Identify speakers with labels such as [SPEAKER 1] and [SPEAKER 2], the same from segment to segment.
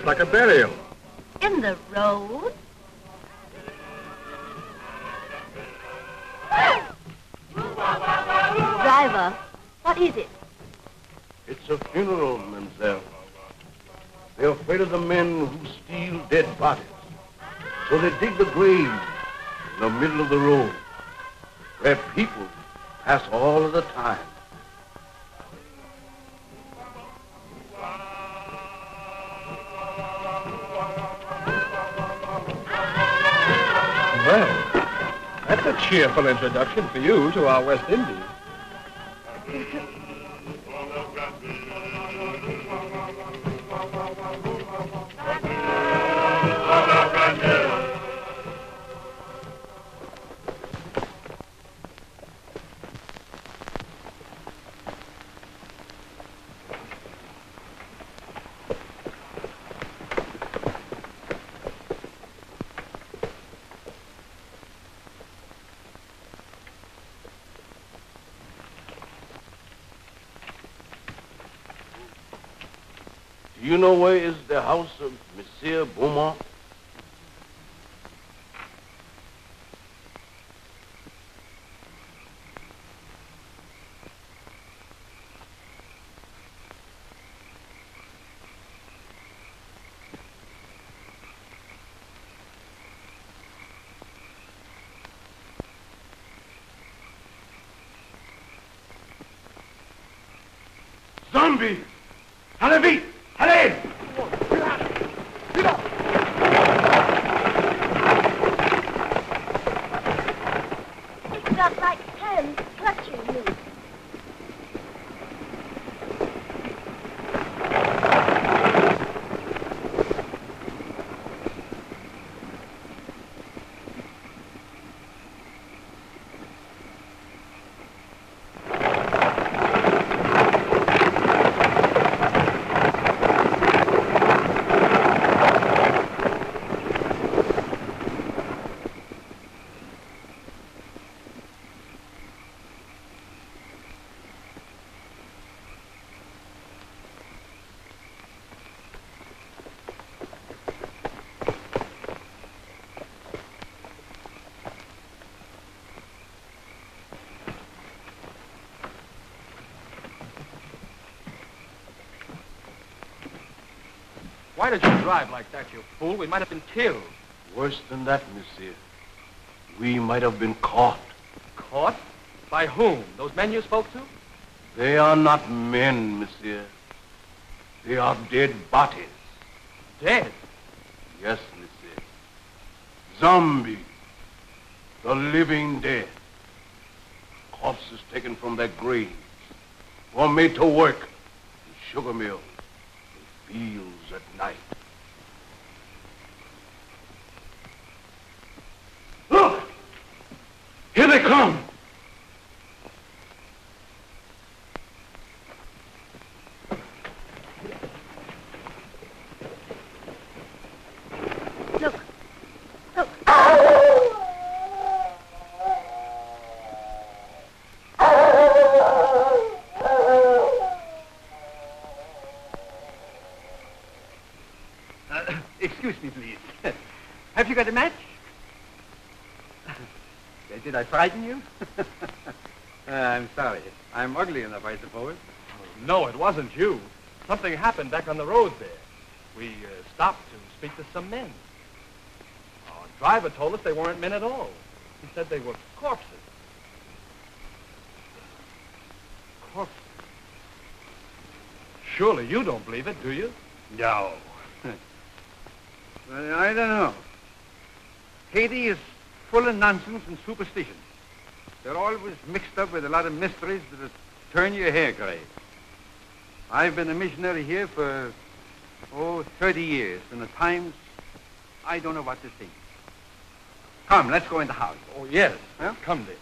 [SPEAKER 1] Like a burial.
[SPEAKER 2] In the road? Driver, what is it?
[SPEAKER 3] It's a funeral, mademoiselle. They're afraid of the men who steal dead bodies. So they dig the grave in the middle of the road, where people pass all of the time.
[SPEAKER 1] Well, that's a cheerful introduction for you to our West Indies.
[SPEAKER 3] Do you know where is the house of Monsieur Beaumont? Zombie! Allez vite! Allez!
[SPEAKER 2] It's got like hands touching you.
[SPEAKER 1] Why did you drive like that, you fool? We might have been killed.
[SPEAKER 3] Worse than that, monsieur. We might have been caught.
[SPEAKER 1] Caught? By whom? Those men you spoke to?
[SPEAKER 3] They are not men, monsieur. They are dead bodies.
[SPEAKER 1] Dead?
[SPEAKER 3] Yes, monsieur. Zombies. The living dead. Corpses taken from their graves. Or made to work in sugar mills and fields at night. Look! Here they come!
[SPEAKER 2] Look. Look.
[SPEAKER 4] you got a match? Did I frighten you? I'm sorry. I'm ugly enough, I suppose.
[SPEAKER 1] No, it wasn't you. Something happened back on the road there. We stopped to speak to some men. Our driver told us they weren't men at all. He said they were corpses. Corpses? Surely you don't believe it, do you?
[SPEAKER 4] No. Well, I don't know. Haiti is full of nonsense and superstition. They're always mixed up with a lot of mysteries that'll turn your hair gray. I've been a missionary here for, 30 years, and at times, I don't know what to think. Come, let's go in the house.
[SPEAKER 1] Oh, yes.
[SPEAKER 4] Huh?
[SPEAKER 1] Come, dear.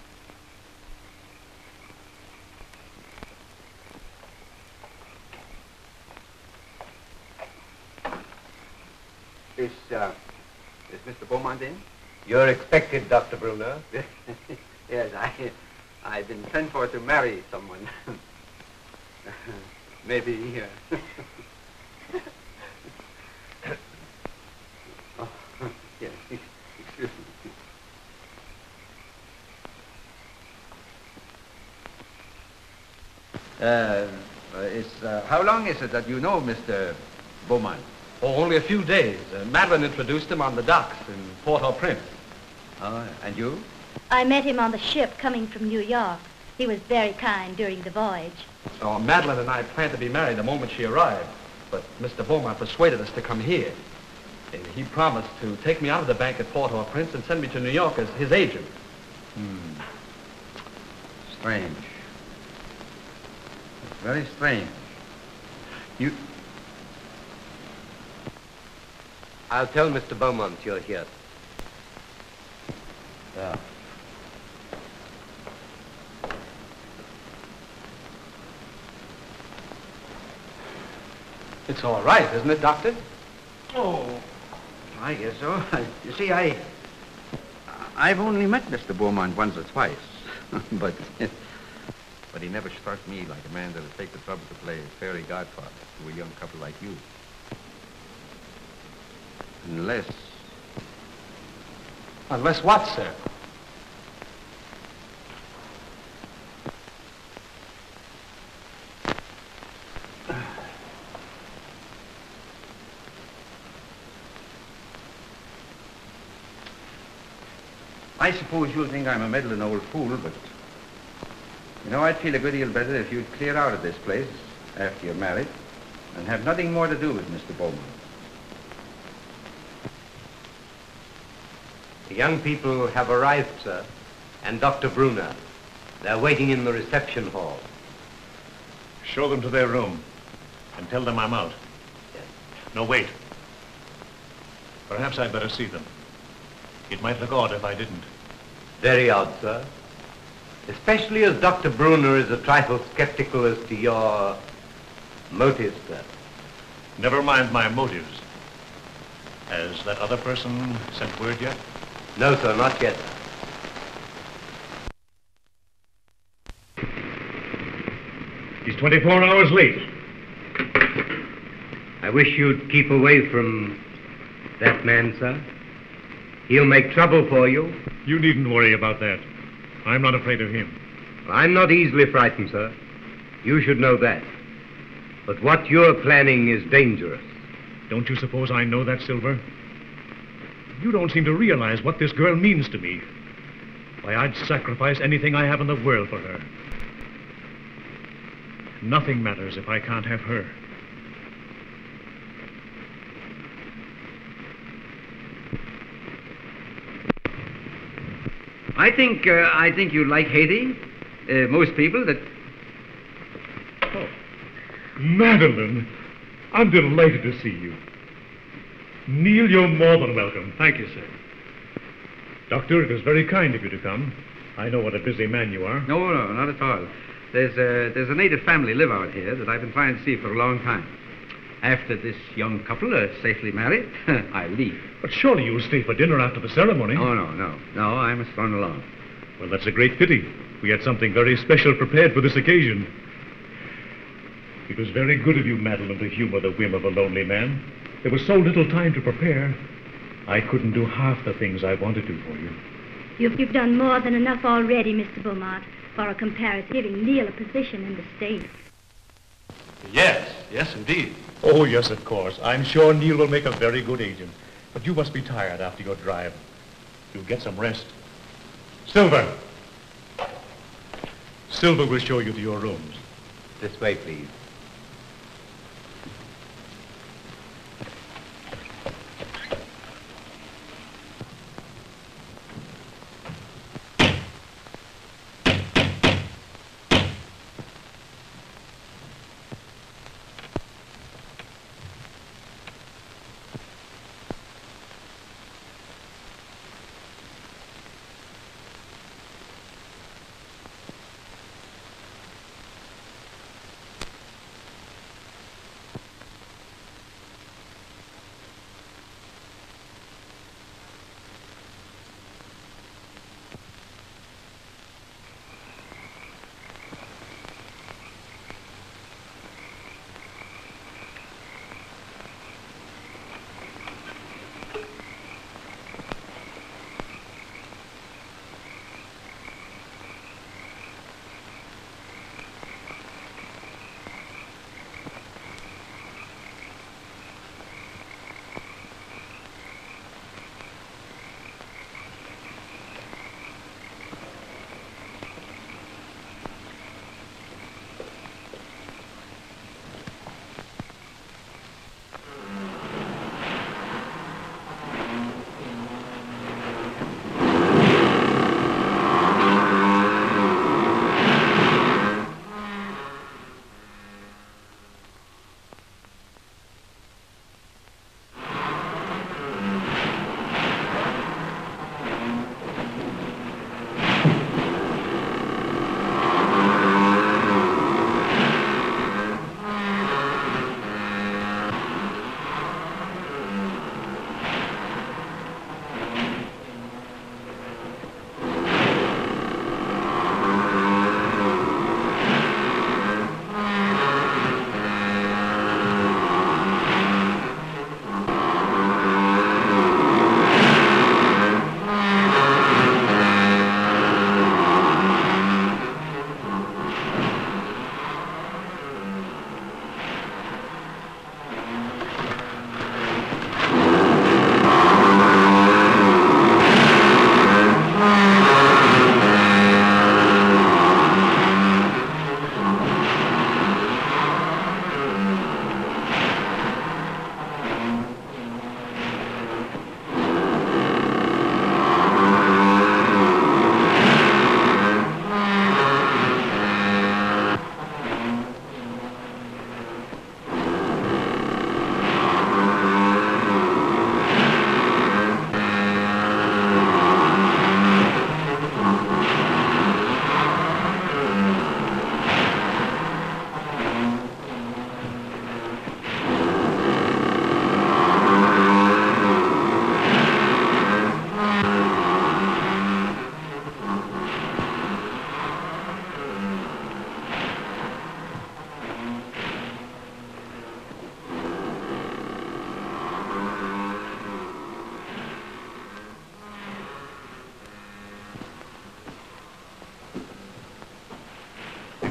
[SPEAKER 4] Is Mr. Beaumont in?
[SPEAKER 5] You're expected, Dr. Bruner.
[SPEAKER 4] Yes, I've been sent for to marry someone. Maybe, oh, yes, excuse me. How long is it that you know Mr. Beaumont?
[SPEAKER 1] Oh, only a few days. Madeline introduced him on the docks in Port-au-Prince.
[SPEAKER 4] And you?
[SPEAKER 2] I met him on the ship coming from New York. He was very kind during the voyage.
[SPEAKER 1] So Madeline and I planned to be married the moment she arrived. But Mr. Beaumont persuaded us to come here. And he promised to take me out of the bank at Port-au-Prince and send me to New York as his agent.
[SPEAKER 4] Strange. It's very strange.
[SPEAKER 5] I'll tell Mr. Beaumont you're here.
[SPEAKER 4] Yeah.
[SPEAKER 1] It's all right, isn't it, Doctor?
[SPEAKER 4] Oh, I guess so. You see, I've only met Mr. Beaumont once or twice, but he never struck me like a man that would take the trouble to play fairy godfather to a young couple like you. Unless...
[SPEAKER 1] Unless what, sir?
[SPEAKER 4] I suppose you'll think I'm a meddling old fool, but... You know, I'd feel a good deal better if you'd clear out of this place after you're married and have nothing more to do with Mr. Beaumont.
[SPEAKER 5] The young people have arrived, sir, and Dr. Bruner. They're waiting in the reception hall.
[SPEAKER 6] Show them to their room and tell them I'm out.
[SPEAKER 5] Yes.
[SPEAKER 6] No, wait. Perhaps I'd better see them. It might look odd if I didn't.
[SPEAKER 5] Very odd, sir. Especially as Dr. Bruner is a trifle skeptical as to your motives, sir.
[SPEAKER 6] Never mind my motives. Has that other person sent word yet?
[SPEAKER 5] No, sir, not yet.
[SPEAKER 6] He's 24 hours late.
[SPEAKER 5] I wish you'd keep away from that man, sir. He'll make trouble for you.
[SPEAKER 6] You needn't worry about that. I'm not afraid of him.
[SPEAKER 5] I'm not easily frightened, sir. You should know that. But what you're planning is dangerous.
[SPEAKER 6] Don't you suppose I know that, Silver? You don't seem to realize what this girl means to me. Why, I'd sacrifice anything I have in the world for her. Nothing matters if I can't have her.
[SPEAKER 4] I think you like Haiti. Most people that...
[SPEAKER 6] Oh, Madeline, I'm delighted to see you. Neil, you're more than welcome.
[SPEAKER 1] Thank you, sir.
[SPEAKER 6] Doctor, it was very kind of you to come. I know what a busy man you are.
[SPEAKER 4] No, not at all. There's a native family live out here that I've been trying to see for a long time. After this young couple are safely married, I'll leave.
[SPEAKER 6] But surely you'll stay for dinner after the ceremony.
[SPEAKER 4] Oh, no, I must run along.
[SPEAKER 6] Well, that's a great pity. We had something very special prepared for this occasion. It was very good of you, Madeline, to humor the whim of a lonely man. There was so little time to prepare. I couldn't do half the things I want to do for you.
[SPEAKER 2] You've done more than enough already, Mr. Beaumont, for a comparative, giving Neil a position in the state.
[SPEAKER 1] Yes, indeed.
[SPEAKER 6] Oh, yes, of course. I'm sure Neil will make a very good agent. But you must be tired after your drive. You'll get some rest. Silver! Silver will show you to your rooms.
[SPEAKER 5] This way, please.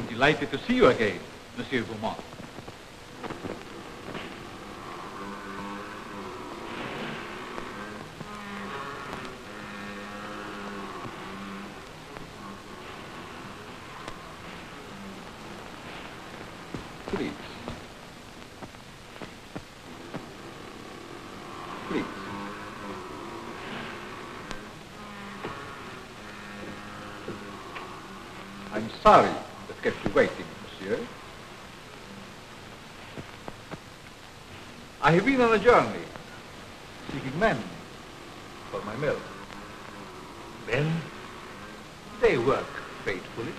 [SPEAKER 7] Delighted to see you again, Monsieur Beaumont. Please. Please. I'm sorry that kept you waiting, monsieur. I have been on a journey, seeking men for my mill.
[SPEAKER 6] Men?
[SPEAKER 7] They work faithfully,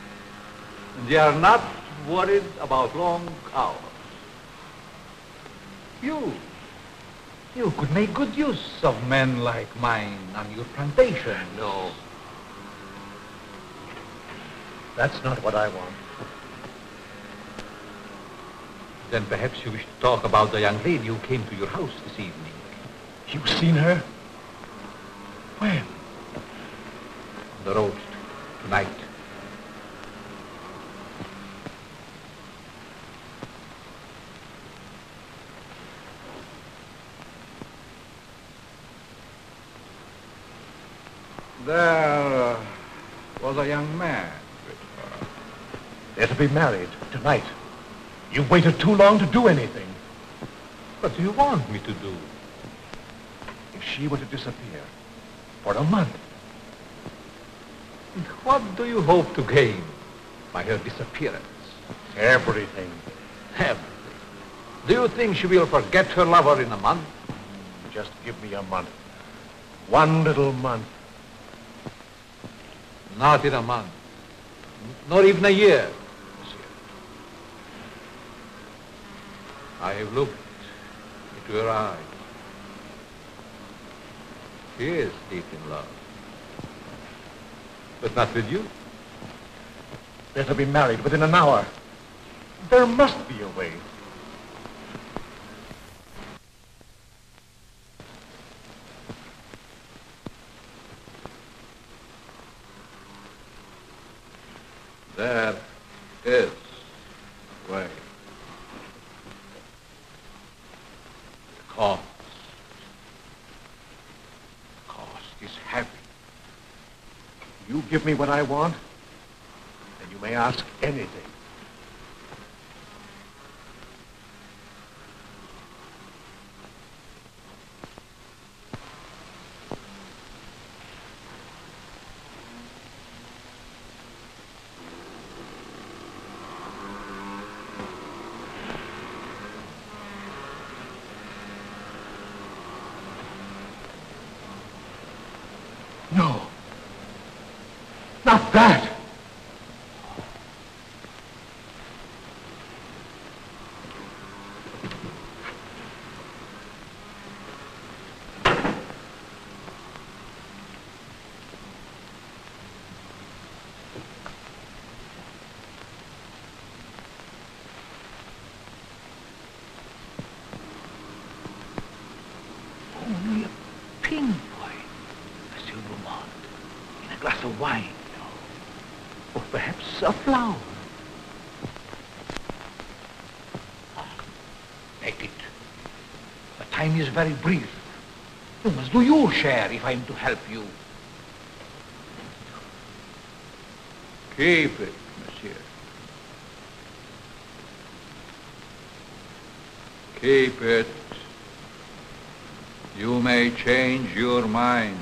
[SPEAKER 7] and they are not worried about long hours. You could make good use of men like mine on your plantation.
[SPEAKER 6] No. That's not what I want.
[SPEAKER 7] Then perhaps you wish to talk about the young lady who came to your house this evening.
[SPEAKER 6] You've seen her?
[SPEAKER 7] When? On the road tonight. There was a young man with her.
[SPEAKER 6] They're to be married tonight. You've waited too long to do anything.
[SPEAKER 7] What do you want me to do?
[SPEAKER 6] If she were to disappear for a month,
[SPEAKER 7] And what do you hope to gain by her disappearance?
[SPEAKER 6] everything.
[SPEAKER 7] Everything. Do you think she will forget her lover in a month?
[SPEAKER 6] Just give me a month. One little month.
[SPEAKER 7] Not in a month. Nor even a year, monsieur. I have looked into her eyes. She is deep in love. But not with you.
[SPEAKER 6] They're to be married within an hour. There must be a way.
[SPEAKER 7] There is a way. The cost is heavy.
[SPEAKER 6] You give me what I want, and you may ask anything. No. Not that.
[SPEAKER 7] Only a pinpoint, Monsieur Beaumont, in a glass of wine, or perhaps a flower. Take it. The time is very brief. You must do your share if I am to help you. Keep it, monsieur. Keep it. You may change your mind.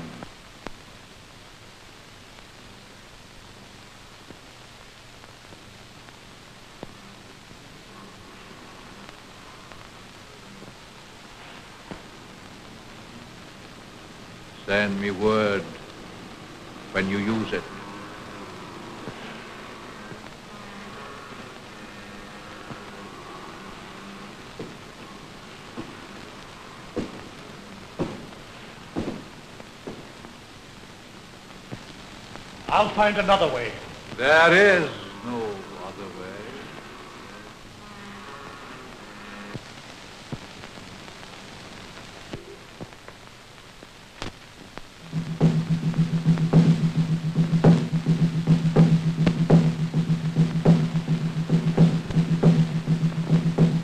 [SPEAKER 7] Send me word when you use it.
[SPEAKER 6] I'll find another way.
[SPEAKER 7] There is no other way.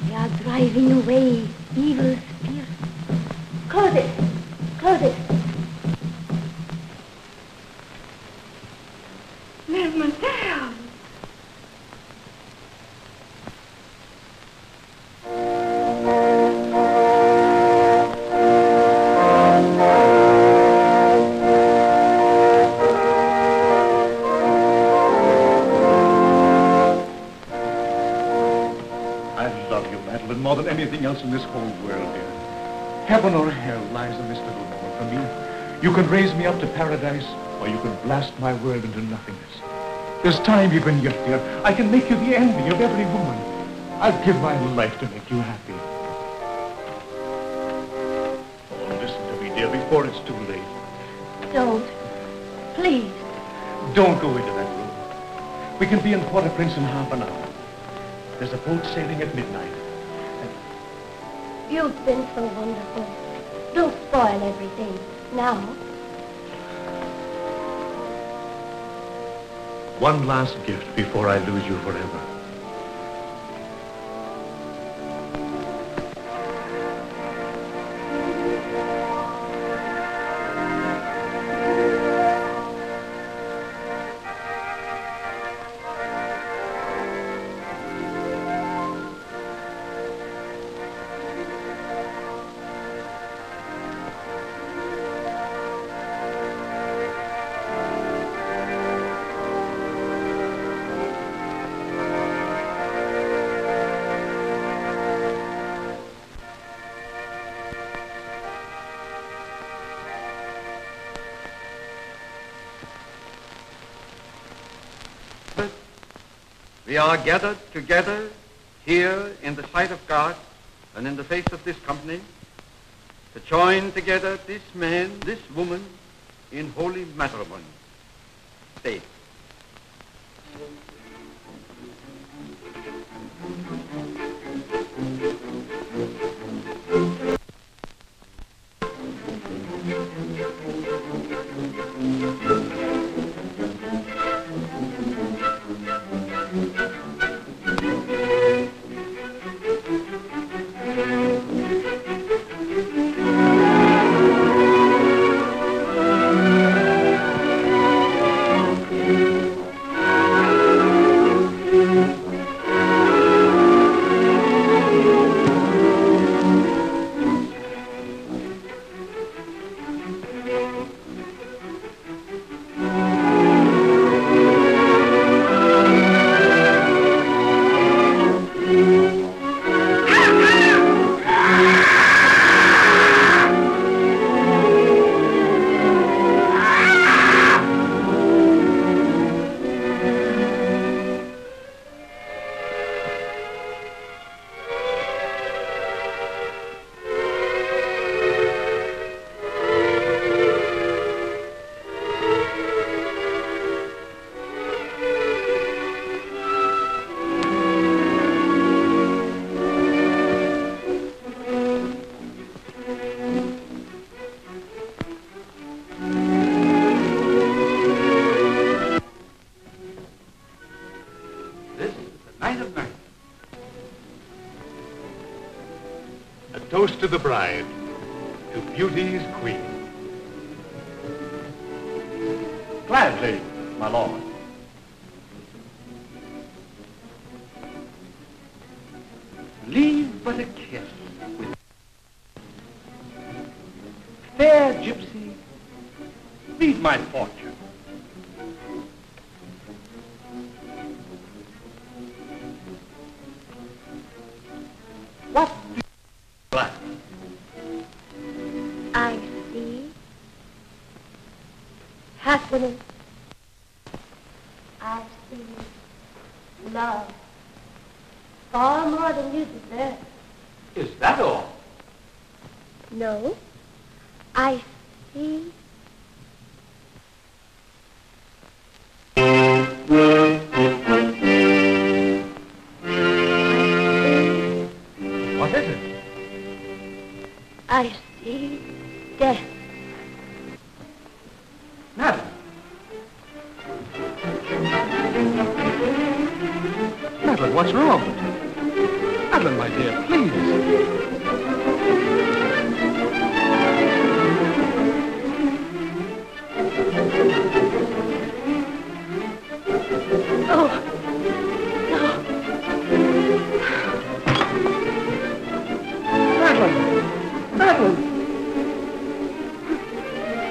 [SPEAKER 2] They are driving away evil spirits. Close it. Close it. Mademoiselle.
[SPEAKER 6] I love you, Madeline, more than anything else in this whole world, dear. Heaven or hell lies in this little moment for me. You can raise me up to paradise, or you can blast my world into nothingness. There's time even yet, dear. I can make you the envy of every woman. I'll give my life to make you happy. Oh, listen to me, dear, before it's too late.
[SPEAKER 2] Don't. Please.
[SPEAKER 6] Don't go into that room. We can be in Port-au-Prince in half an hour. There's a boat sailing at midnight.
[SPEAKER 2] You've been so wonderful. Don't spoil everything. Now.
[SPEAKER 6] One last gift before I lose you forever.
[SPEAKER 4] We are gathered together here in the sight of God and in the face of this company to join together this man, this woman in holy matrimony. Stay.
[SPEAKER 6] Toast to the bride, to beauty's queen.
[SPEAKER 1] Gladly, my lord.
[SPEAKER 5] Leave but a kiss with fair gypsy, read my fortune. What do you like?
[SPEAKER 8] I see happiness. I see love. Far more than you deserve.
[SPEAKER 5] Is that all?
[SPEAKER 8] No, I see.
[SPEAKER 5] What is it?
[SPEAKER 8] I see death.
[SPEAKER 5] Madam.
[SPEAKER 1] Madeline, what's wrong? Madeline, my dear, please.
[SPEAKER 8] Oh, no.
[SPEAKER 1] Madeline! Madeline!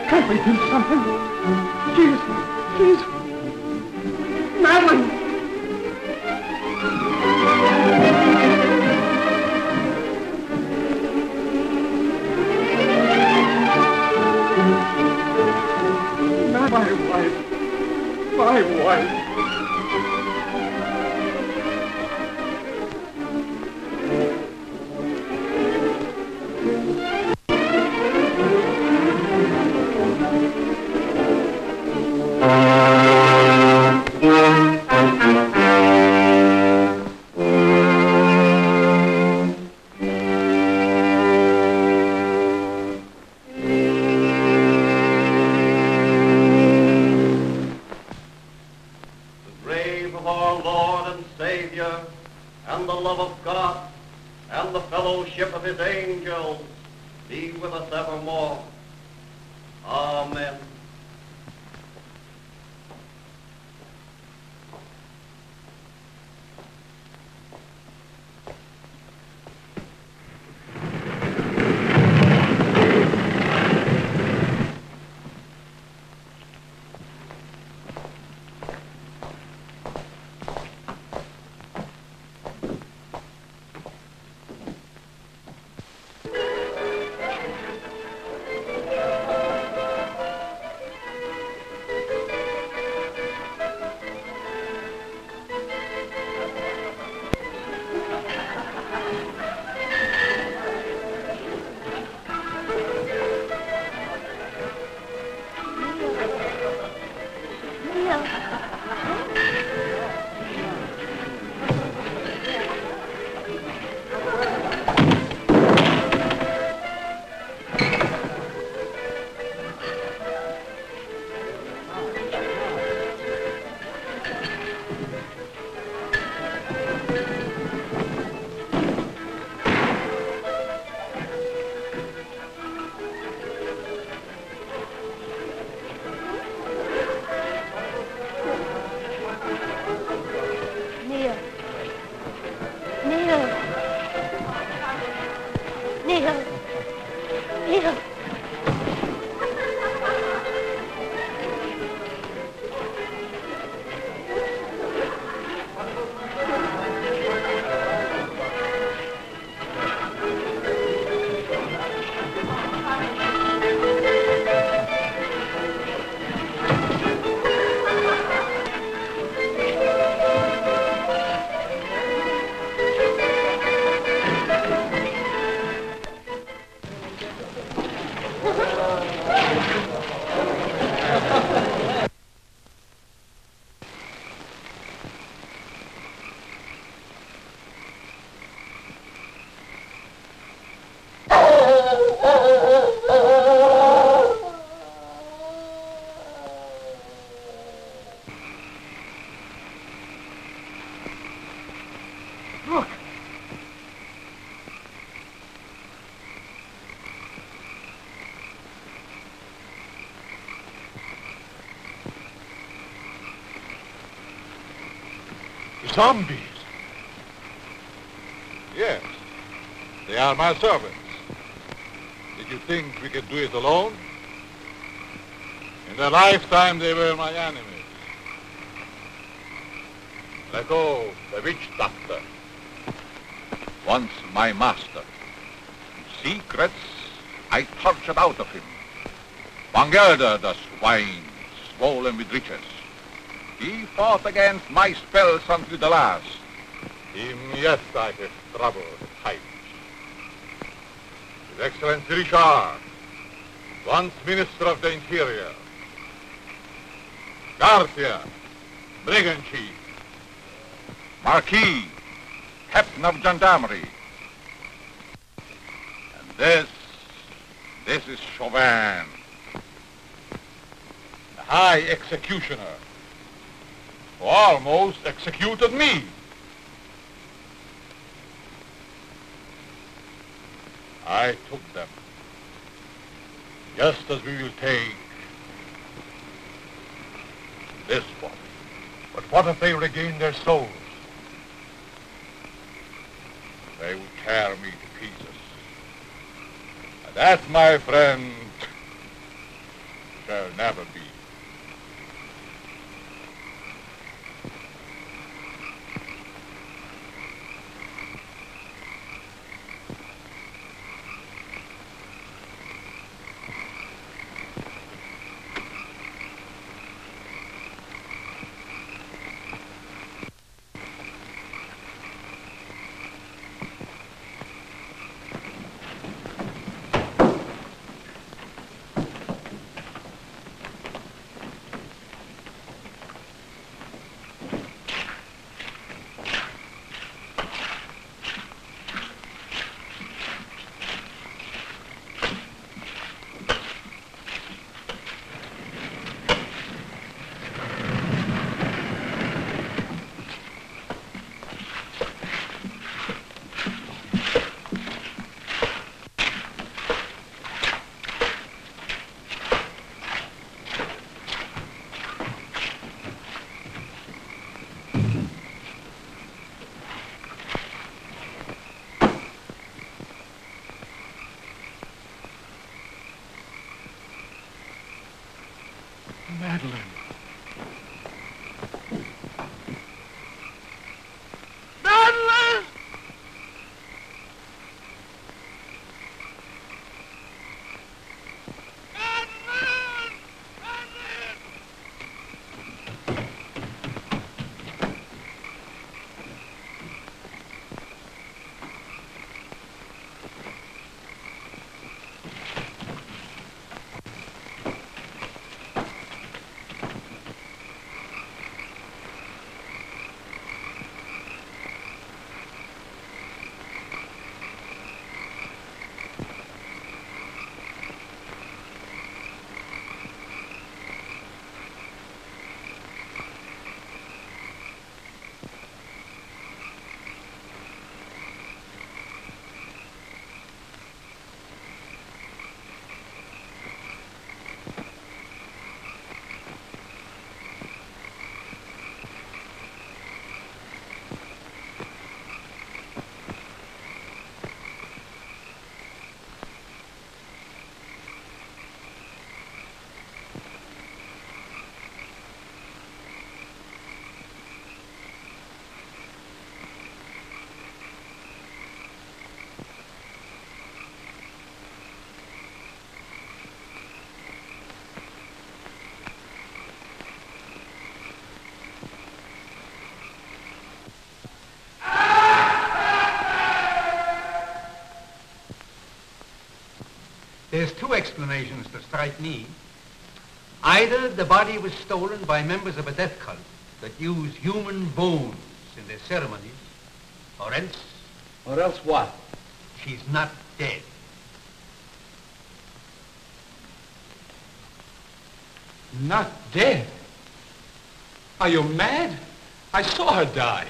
[SPEAKER 1] Can't we do something? Please! Madeline! My wife.
[SPEAKER 6] My wife.
[SPEAKER 9] God and the fellowship of his angels be with us evermore. Amen.
[SPEAKER 10] Zombies? Yes. They are my servants. Did you think we could do it alone? In their lifetime, they were my enemies. Leto, the witch doctor, once my master. Secrets I tortured out of him. Bangelder, the swine, swollen with riches. He fought against my spells until the last. Him, yes, I have troubled at times. His Excellency Richard, once Minister of the Interior. Garcia, Brigand Chief. Marquis, Captain of Gendarmerie. And this is Chauvin, the High Executioner, who almost executed me. I took them, just as we will take this one. But what if they regain their souls? They would tear me to pieces. And that, my friend, shall never be.
[SPEAKER 11] There's two explanations that strike me. Either the body was stolen by members of a death cult that use human bones in their ceremonies, or else...
[SPEAKER 7] Or else what?
[SPEAKER 11] She's not dead.
[SPEAKER 1] Not dead? Are you mad? I saw her die.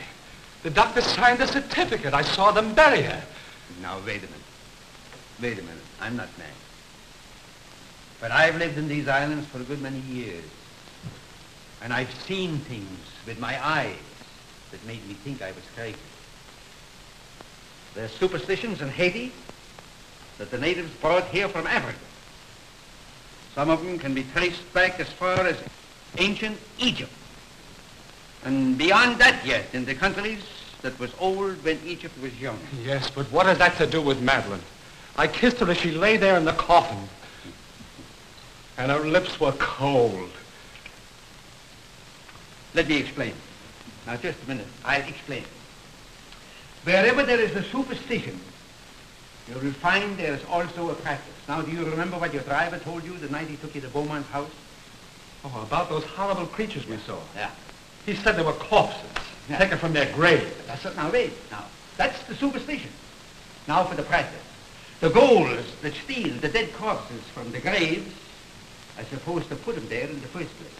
[SPEAKER 1] The doctor signed the certificate. I saw them bury her.
[SPEAKER 11] Now, wait a minute. Wait a minute. I'm not mad. But I've lived in these islands for a good many years. And I've seen things with my eyes that made me think I was crazy. There's superstitions in Haiti that the natives brought here from Africa. Some of them can be traced back as far as ancient Egypt. And beyond that yet, in the countries that was old when Egypt was young.
[SPEAKER 1] Yes, but what has that to do with Madeline? I kissed her as she lay there in the coffin. And her lips were cold.
[SPEAKER 11] Let me explain. Now, just a minute. I'll explain. Wherever there is a superstition, you will find there is also a practice. Now, do you remember what your driver told you the night he took you to Beaumont's house?
[SPEAKER 1] Oh, about those horrible creatures we saw.
[SPEAKER 11] Yeah.
[SPEAKER 1] He said they were corpses, taken from their grave.
[SPEAKER 11] That's it. Now, wait. Now, that's the superstition. Now for the practice. The ghouls that steal the dead corpses from the graves are supposed to put them there in the first place.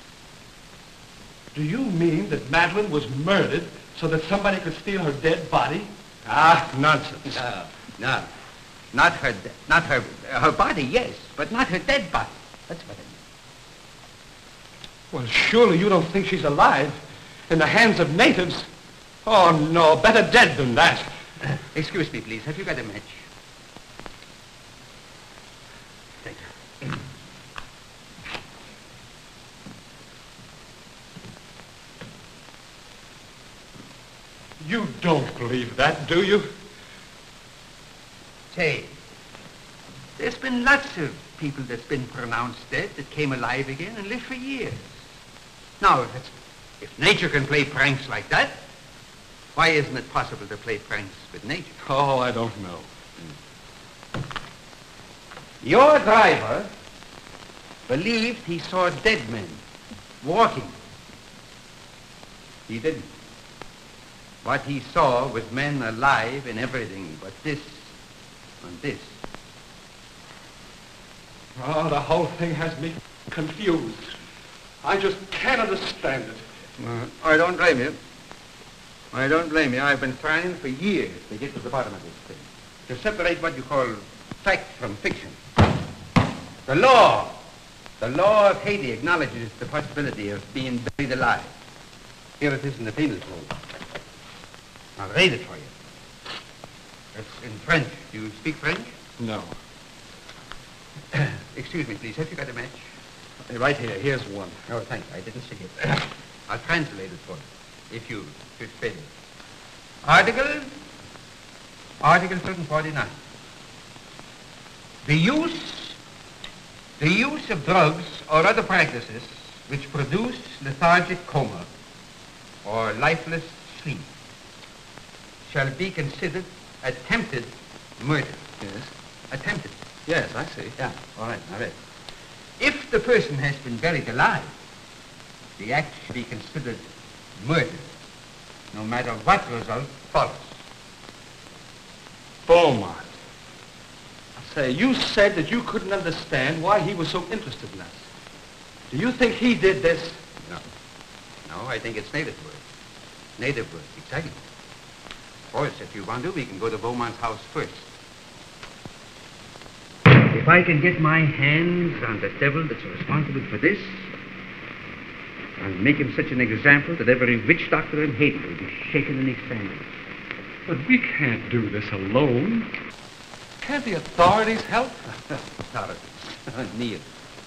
[SPEAKER 1] Do you mean that Madeline was murdered so that somebody could steal her dead body? Ah, nonsense.
[SPEAKER 11] No. Not her body, yes, but not her dead body. That's what I mean.
[SPEAKER 1] Well, surely you don't think she's alive in the hands of natives? Oh, no, better dead than that.
[SPEAKER 11] Excuse me, please. Have you got a match? Thank you.
[SPEAKER 1] You don't believe that, do you?
[SPEAKER 11] Say, there's been lots of people that's been pronounced dead that came alive again and lived for years. Now, if nature can play pranks like that, why isn't it possible to play pranks with nature?
[SPEAKER 1] Oh, I don't know.
[SPEAKER 11] Your driver believed he saw dead men walking. He didn't. What he saw was men alive in everything but this and this.
[SPEAKER 1] Oh, the whole thing has me confused. I just can't understand it.
[SPEAKER 11] I don't blame you. I don't blame you. I've been trying for years to get to the bottom of this thing. To separate what you call fact from fiction. The law of Haiti acknowledges the possibility of being buried alive. Here it is in the penal code. I'll read it for you. It's in French. Do you speak French?
[SPEAKER 1] No.
[SPEAKER 11] Excuse me, please. Have you got a match?
[SPEAKER 1] Right here. Here's one.
[SPEAKER 11] Oh, thank you. I didn't see it. I'll translate it for you, if you should spell it. Article 149. The use of drugs or other practices which produce lethargic coma or lifeless sleep shall be considered attempted murder.
[SPEAKER 1] Yes.
[SPEAKER 11] Attempted.
[SPEAKER 1] Yes, I see.
[SPEAKER 11] Yeah, all right, all right. If the person has been buried alive, the act should be considered murder, no matter what result follows.
[SPEAKER 1] Beaumont. Say, you said that you couldn't understand why he was so interested in us. Do you think he did this?
[SPEAKER 11] No. No, I think it's native work. Native work, exactly. Of course, if you want to, we can go to Beaumont's house first. If I can get my hands on the devil that's responsible for this, I'll make him such an example that every witch doctor in Haiti will be shaken in his sandals.
[SPEAKER 1] But we can't do this alone. Can't the authorities help?
[SPEAKER 11] Authorities? Neil,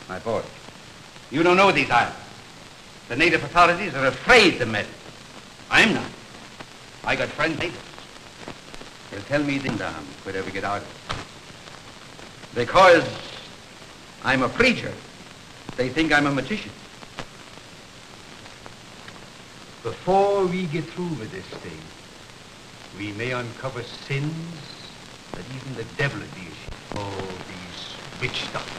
[SPEAKER 11] my boy, you don't know these islands. The native authorities are afraid to meddle. I'm not. I got friends natives. They'll tell me things down if we ever get out of it. Because I'm a preacher, they think I'm a magician. Before we get through with this thing, we may uncover sins that even the devil would be ashamed. Oh, these
[SPEAKER 5] witch doctor.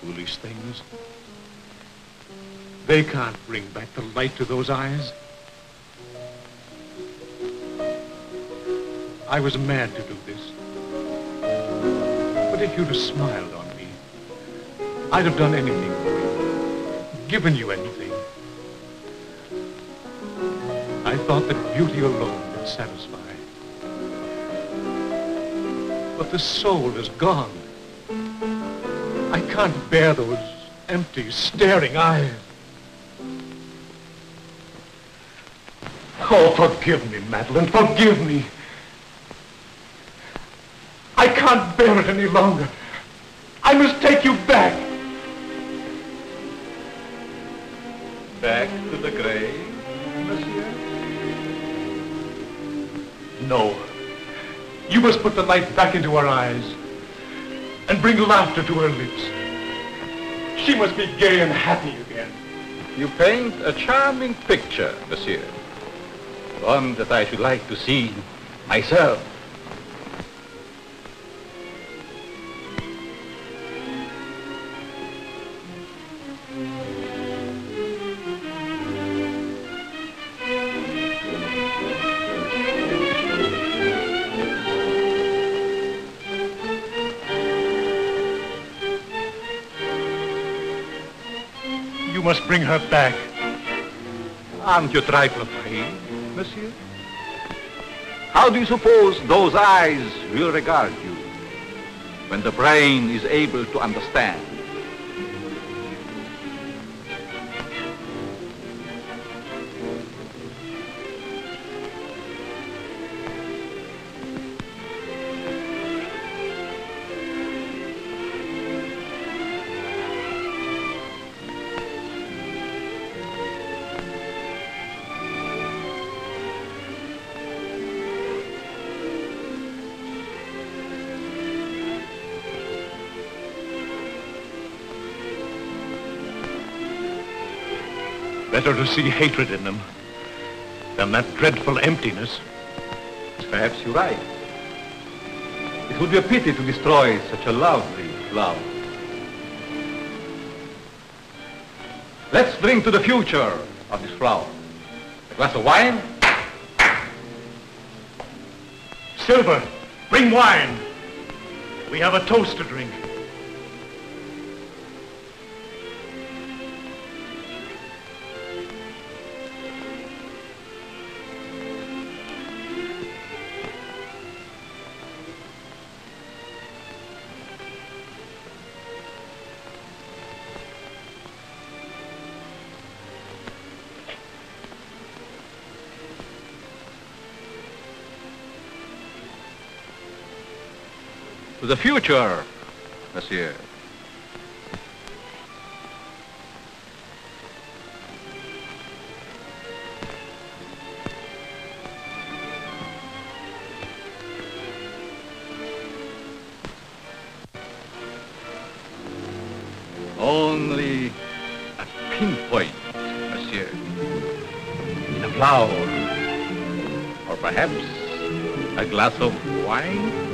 [SPEAKER 6] Foolish things. They can't bring back the light to those eyes. I was mad to do this. But if you'd have smiled on me, I'd have done anything for you, given you anything. I thought that beauty alone would satisfy. But the soul is gone. I can't bear those empty, staring eyes. Oh, forgive me, Madeline, forgive me. I can't bear it any longer. I must take you back.
[SPEAKER 10] Back to the grave, monsieur?
[SPEAKER 6] No. You must put the light back into her eyes and bring laughter to her lips. She must be gay and happy again.
[SPEAKER 10] You paint a charming picture, monsieur. One that I should like to see myself.
[SPEAKER 6] You must bring her back.
[SPEAKER 10] Aren't you trifle afraid, monsieur? How do you suppose those eyes will regard you when the brain is able to understand?
[SPEAKER 6] Better to see hatred in them than that dreadful emptiness.
[SPEAKER 10] Perhaps you're right. It would be a pity to destroy such a lovely flower. Let's drink to the future of this flower. A glass of wine?
[SPEAKER 6] Silver, bring wine. We have a toast to drink.
[SPEAKER 10] To the future, monsieur. Only a pinpoint, monsieur. In a flower. Or perhaps a glass of wine?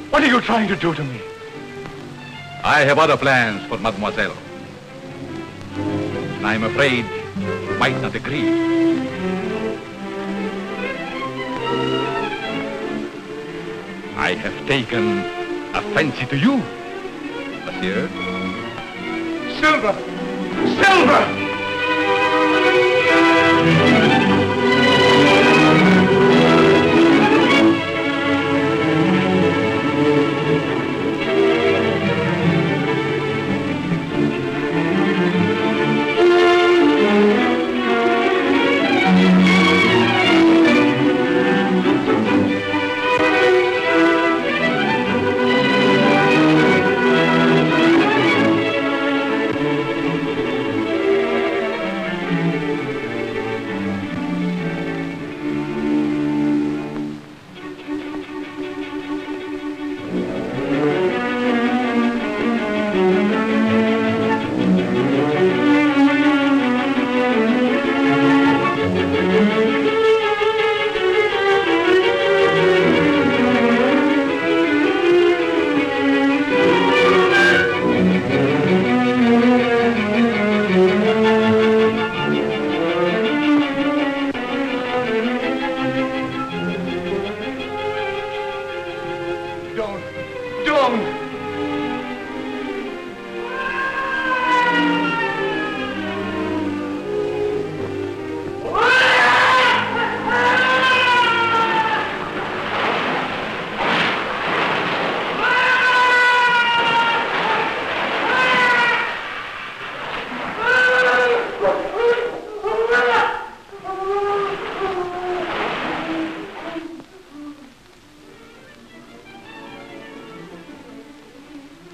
[SPEAKER 6] What are you trying to do to me?
[SPEAKER 10] I have other plans for mademoiselle. And I'm afraid you might not agree. I have taken a fancy to you, monsieur.
[SPEAKER 6] Silver! Silver!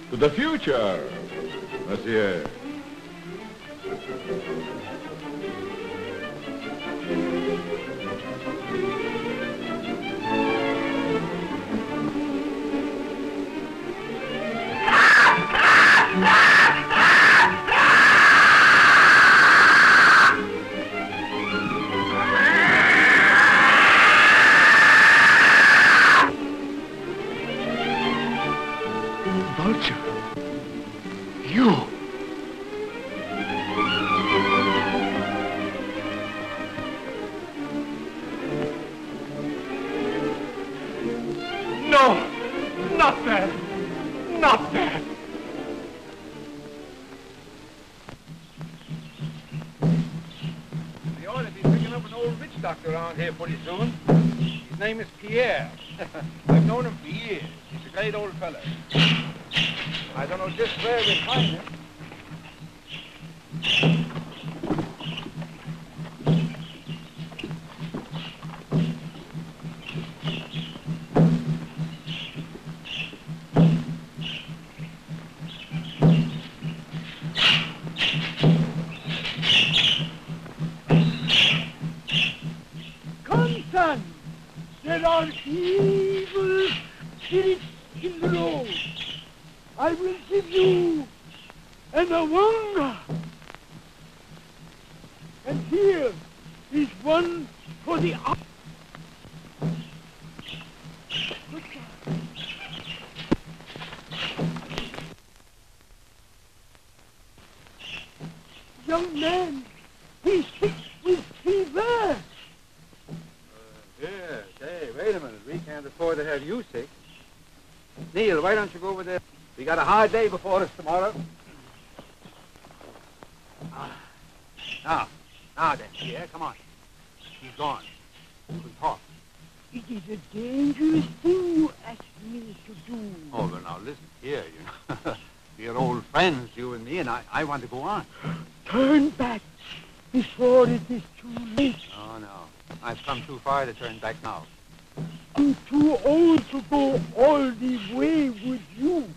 [SPEAKER 10] To the future, monsieur.
[SPEAKER 6] Vulture. You. No, not that. Not that.
[SPEAKER 11] We ought to be picking up an old witch doctor around here pretty soon. His name is Pierre. I've known him for years. He's a great old fella. I don't know just where we'll find him.
[SPEAKER 12] Come, son. There are evil spirits in the road. I will give you an awanga. And here is one for the eye. Goodbye. Young man, he's sick with fever.
[SPEAKER 11] Yes. Hey, wait a minute. We can't afford to have you sick. Neil, why don't you go over there? We got a hard day before us tomorrow. Now then, Pierre, come on. He's gone. We can talk.
[SPEAKER 12] It is a dangerous thing you ask me to do.
[SPEAKER 11] Oh, well, now, listen here, you know. We're old friends, you and me, and I want to go on.
[SPEAKER 12] Turn back before it is too late.
[SPEAKER 11] Oh, no. I've come too far to turn back now.
[SPEAKER 12] I'm too old to go all the way with you.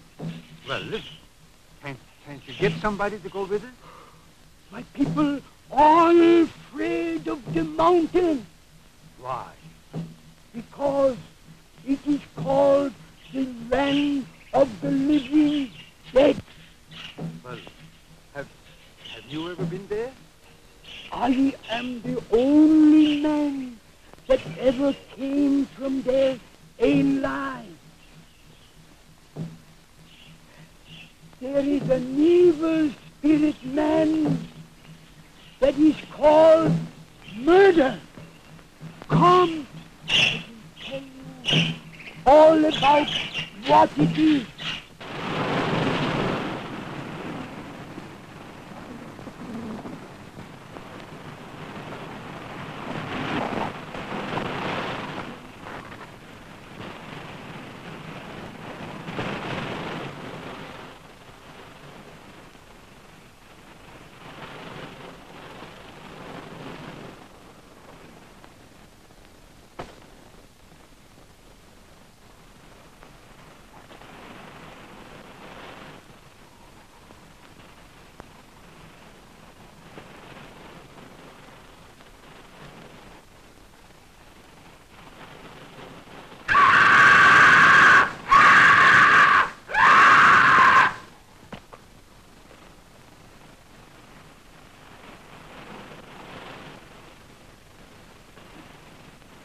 [SPEAKER 11] Well, listen. Can't you get somebody to go with us?
[SPEAKER 12] My people are afraid of the mountain.
[SPEAKER 11] Why?
[SPEAKER 12] Because it is called the land of the living dead.
[SPEAKER 11] Well, have you ever been there?
[SPEAKER 12] I am the only man that ever came from there alive. There is an evil spirit man that is called murder. Come, I will tell you all about what it is.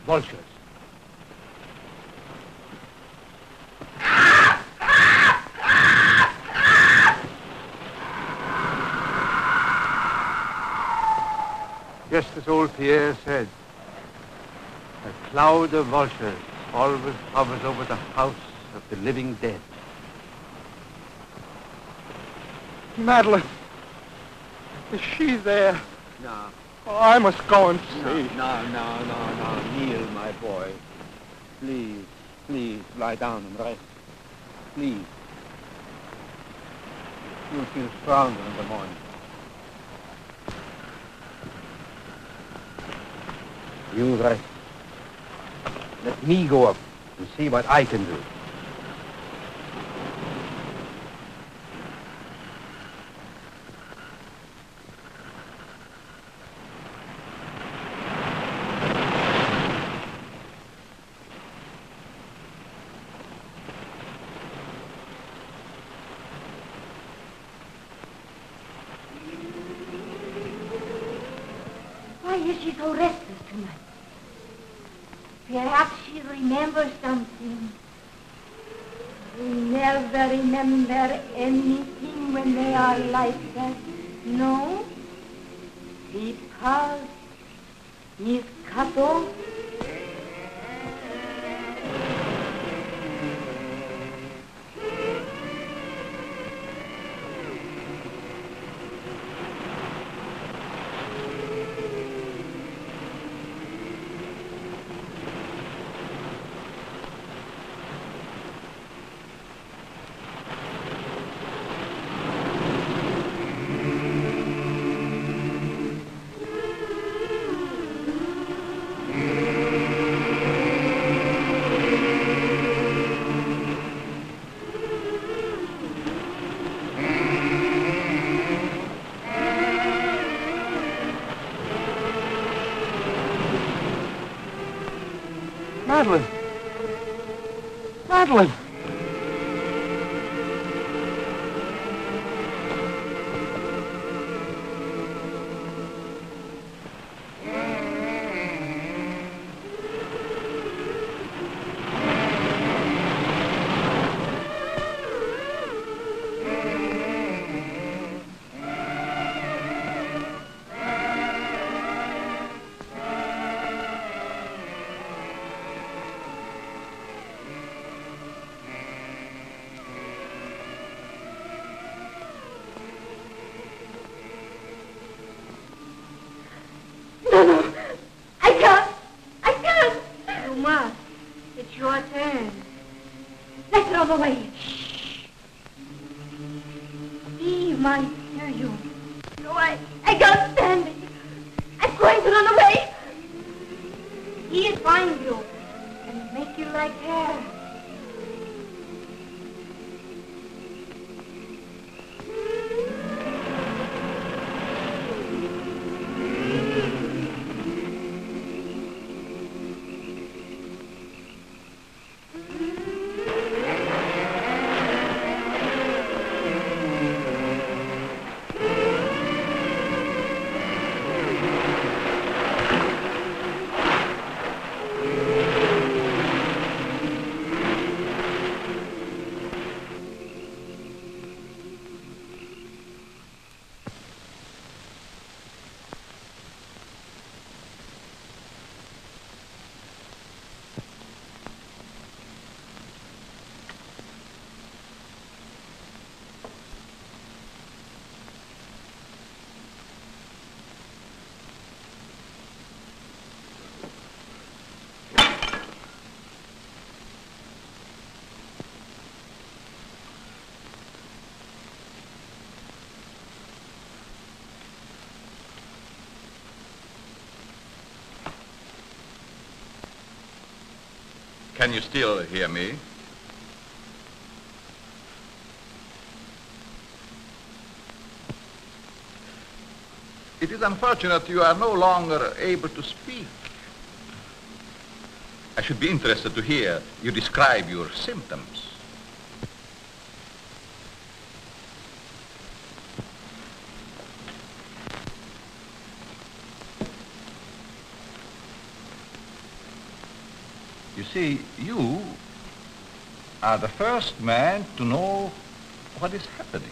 [SPEAKER 11] Vultures. Just as old Pierre said, a cloud of vultures always hovers over the house of the living dead.
[SPEAKER 1] Madeline, is she there?
[SPEAKER 11] No.
[SPEAKER 1] Oh, I must go and see.
[SPEAKER 11] No. Kneel, my boy. Please, lie down and rest. Please. You'll feel stronger in the morning. You rest. Let me go up and see what I can do.
[SPEAKER 8] Why is she so restless tonight? Perhaps she remembers something. They never remember anything when they are like that. No, because he's cut off.
[SPEAKER 1] Madeline!
[SPEAKER 8] No, I can't. You must. It's your turn. Let's run away. might hear you. No, I can't stand it. I'm going to run away. He'll find you and make you like her.
[SPEAKER 10] Can you still hear me? It is unfortunate you are no longer able to speak. I should be interested to hear you describe your symptoms. You see, you are the first man to know what is happening.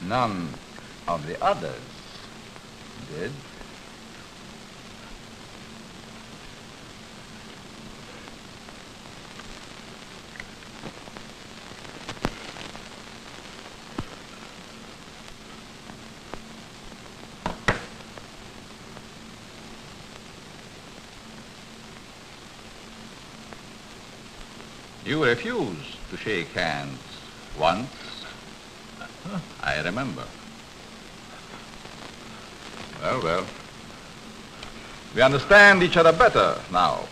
[SPEAKER 10] None of the others did. You refused to shake hands once. I remember. Well. We understand each other better now.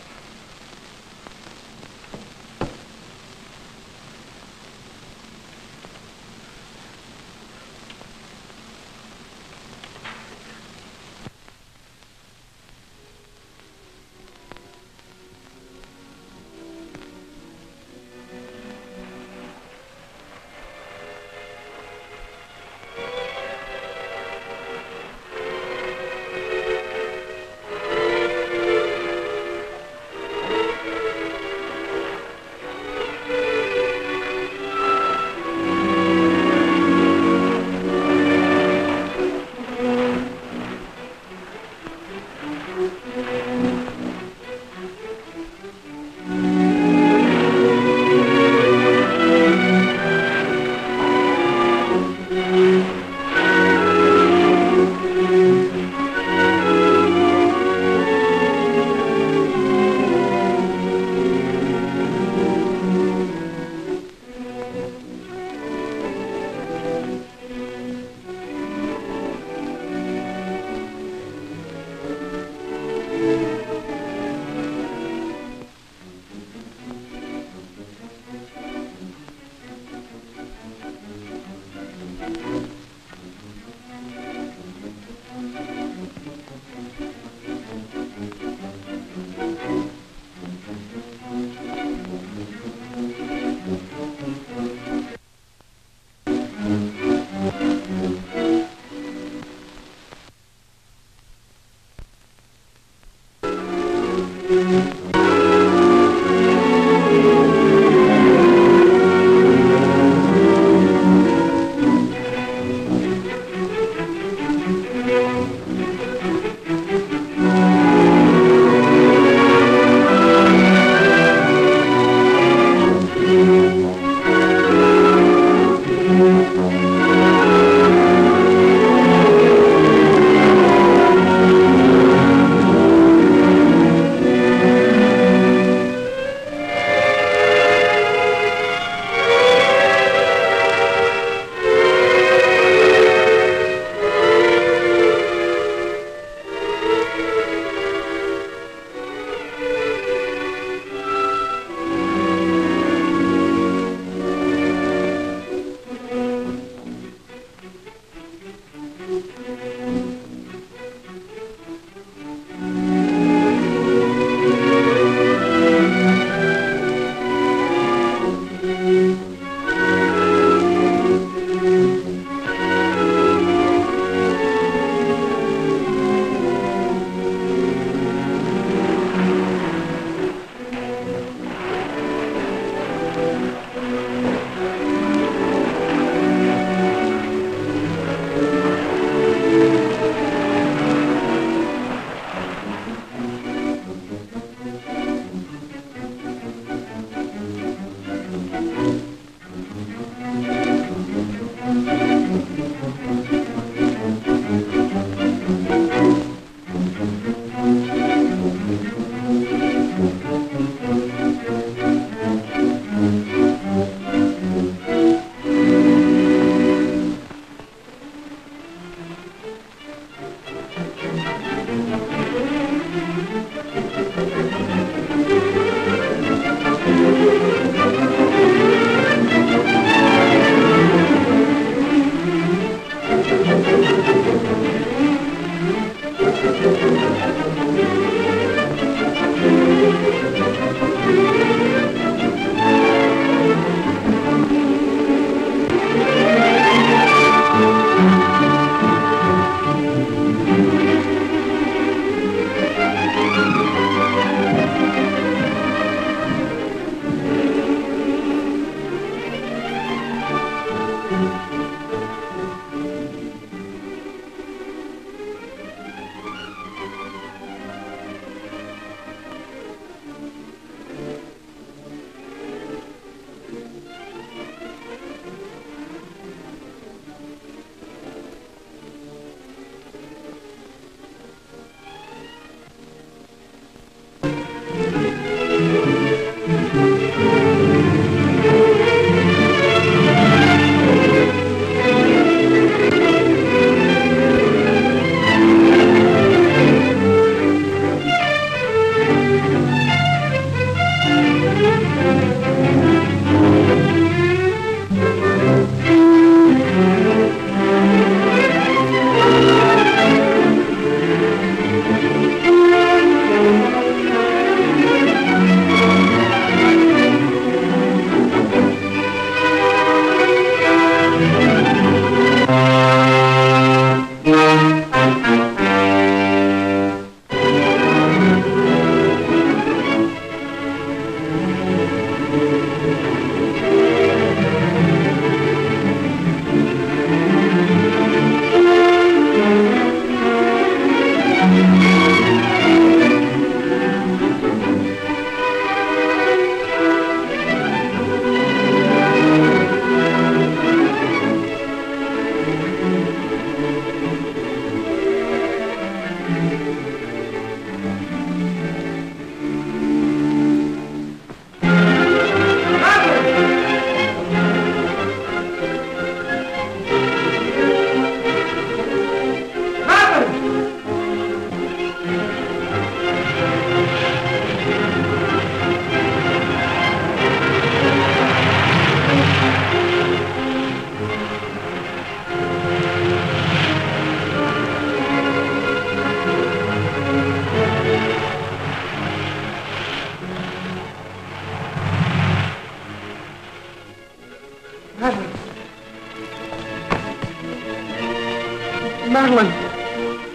[SPEAKER 1] Madeline,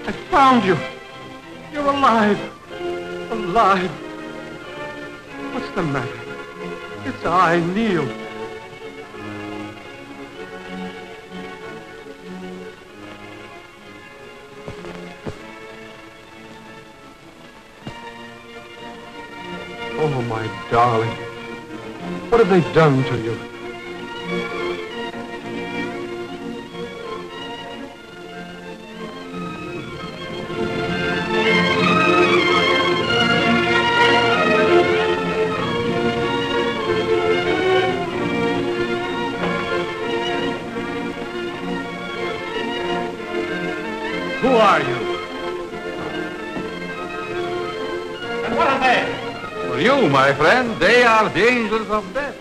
[SPEAKER 1] I found you. You're alive. Alive. What's the matter? It's I, Neil. Oh, my darling. What have they done to you?
[SPEAKER 11] Who are you? And what are they?
[SPEAKER 4] For you, my friend, they are the angels of death.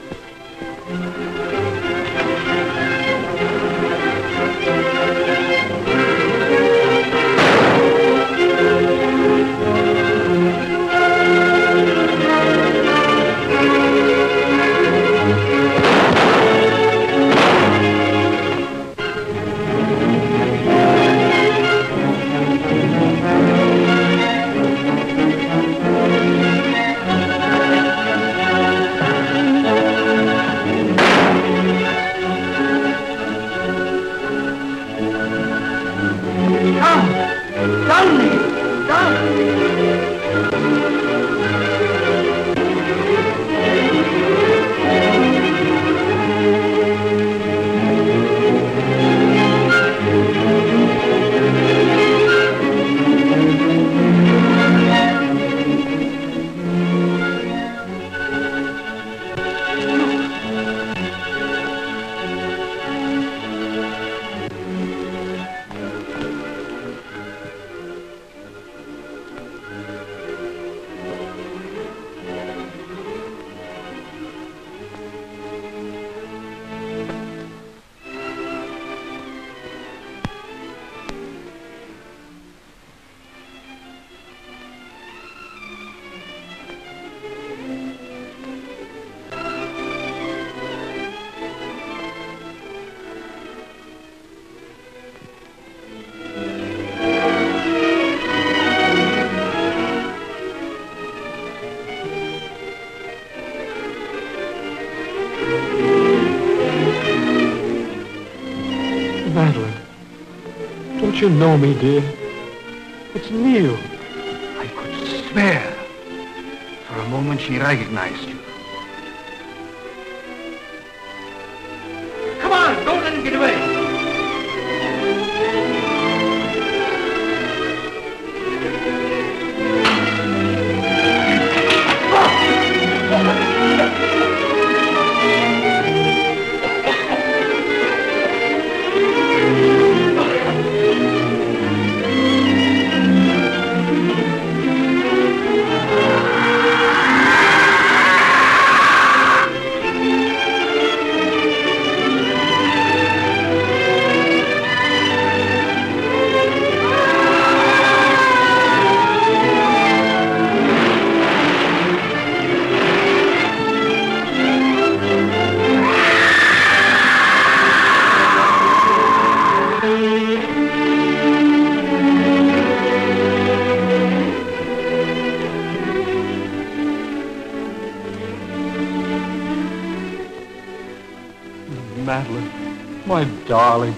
[SPEAKER 1] Madeline, don't you know me, dear? It's Neil.
[SPEAKER 11] I could swear. For a moment she recognized you. Come on, don't let him get away.
[SPEAKER 1] Madeline, my darling.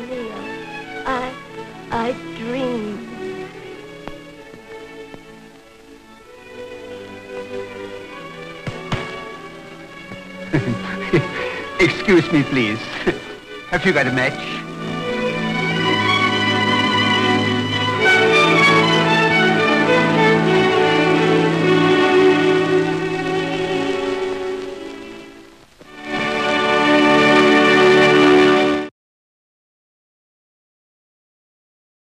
[SPEAKER 8] Neil, I dreamed.
[SPEAKER 11] Excuse me, please. Have you got a match?